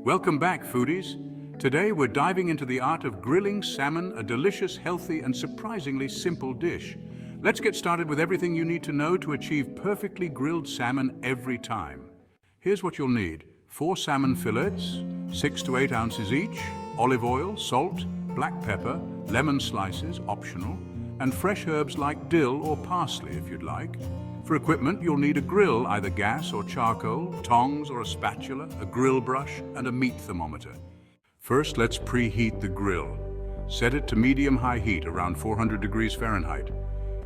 Welcome back, foodies. Today we're diving into the art of grilling salmon, a delicious, healthy, and surprisingly simple dish. Let's get started with everything you need to know to achieve perfectly grilled salmon every time. Here's what you'll need. 4 salmon fillets, 6 to 8 ounces each, olive oil, salt, black pepper, lemon slices, optional, and fresh herbs like dill or parsley if you'd like. For equipment, you'll need a grill, either gas or charcoal, tongs or a spatula, a grill brush, and a meat thermometer. First, let's preheat the grill. Set it to medium-high heat, around 400 degrees Fahrenheit.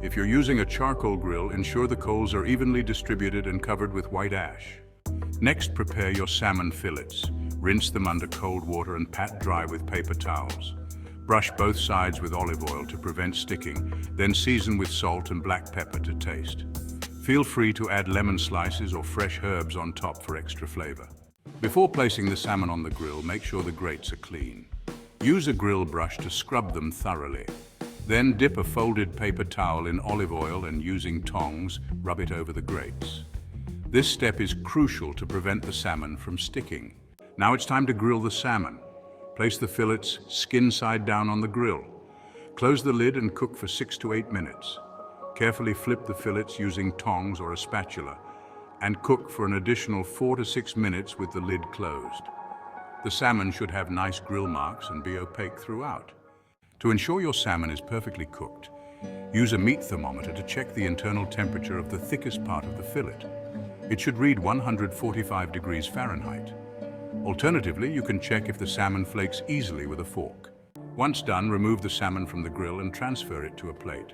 If you're using a charcoal grill, ensure the coals are evenly distributed and covered with white ash. Next, prepare your salmon fillets. Rinse them under cold water and pat dry with paper towels. Brush both sides with olive oil to prevent sticking, then season with salt and black pepper to taste. Feel free to add lemon slices or fresh herbs on top for extra flavor. Before placing the salmon on the grill, make sure the grates are clean. Use a grill brush to scrub them thoroughly. Then dip a folded paper towel in olive oil and using tongs, rub it over the grates. This step is crucial to prevent the salmon from sticking. Now it's time to grill the salmon. Place the fillets skin side down on the grill. Close the lid and cook for 6 to 8 minutes. Carefully flip the fillets using tongs or a spatula and cook for an additional 4 to 6 minutes with the lid closed. The salmon should have nice grill marks and be opaque throughout. To ensure your salmon is perfectly cooked, use a meat thermometer to check the internal temperature of the thickest part of the fillet. It should read 145 degrees Fahrenheit. Alternatively, you can check if the salmon flakes easily with a fork. Once done, remove the salmon from the grill and transfer it to a plate.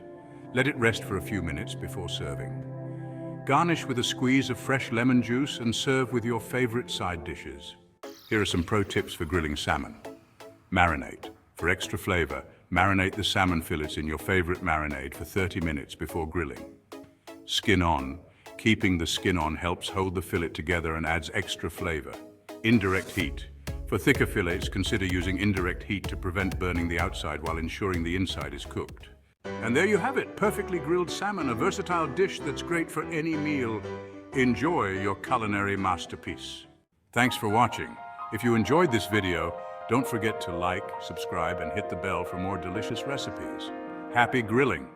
Let it rest for a few minutes before serving. Garnish with a squeeze of fresh lemon juice and serve with your favorite side dishes. Here are some pro tips for grilling salmon. Marinate. For extra flavor, marinate the salmon fillets in your favorite marinade for 30 minutes before grilling. Skin on. Keeping the skin on helps hold the fillet together and adds extra flavor. Indirect heat. For thicker fillets, consider using indirect heat to prevent burning the outside while ensuring the inside is cooked. And there you have it, perfectly grilled salmon, a versatile dish that's great for any meal. Enjoy your culinary masterpiece. Thanks for watching. If you enjoyed this video, don't forget to like, subscribe, and hit the bell for more delicious recipes. Happy grilling!